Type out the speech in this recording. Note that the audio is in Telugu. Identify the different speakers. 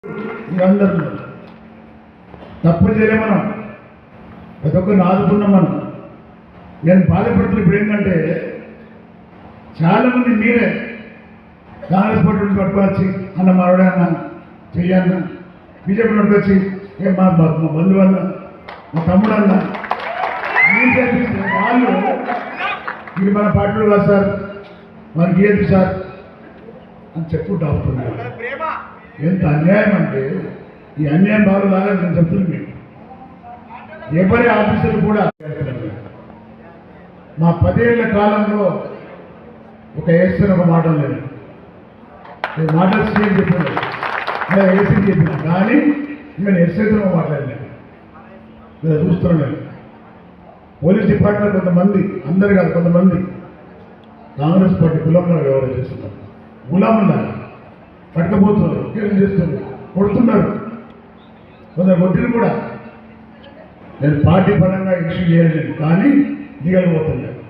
Speaker 1: మీరందరూ తప్పు చేయలే మనం ప్రతి ఒక్కరిని ఆదుకున్నాం మనం. నేను బాధపడుతున్న ఇప్పుడు ఏంటంటే చాలామంది మీరే కాంగ్రెస్ పార్టీ పట్టుకొచ్చి అన్న మావిడన్న చెయ్యన్న, బీజేపీ పట్టుకొచ్చి మా బంధువు అన్న, మా తమ్ముడు అన్న, వాళ్ళు ఇది మన పార్టీలో కాదు సార్, మనకి ఏది సార్ అని చెప్పుకుంటూ అవుతున్నారు. ఎంత అన్యాయం అంటే ఈ అన్యాయం బాగులాగా నేను చెప్తున్నాను మీకు. ఎవరి ఆఫీసర్లు కూడా మా 10 ఏళ్ల కాలంలో ఒక ఏసీని ఒక మాట లేదు, నేను మాటలు సీఎం చెప్పాను, ఏసీని చెప్పిన, కానీ నేను ఎస్ఐతో మాట్లాడలేదు. నేను చూస్తున్నాను పోలీస్ డిపార్ట్మెంట్ కొంతమంది, అందరు కాదు కొంతమంది కాంగ్రెస్ పార్టీ గులాంలా వ్యవహారం చేస్తున్నారు. గులాంలా పట్టుకపోతున్నారు, కేసులు చేస్తున్నారు, కొడుతున్నారు, కొందరు కొట్టిన కూడా. నేను పార్టీ పరంగా ఇష్యూ చేయలేదు, కానీ దిగలిపోతున్నాను.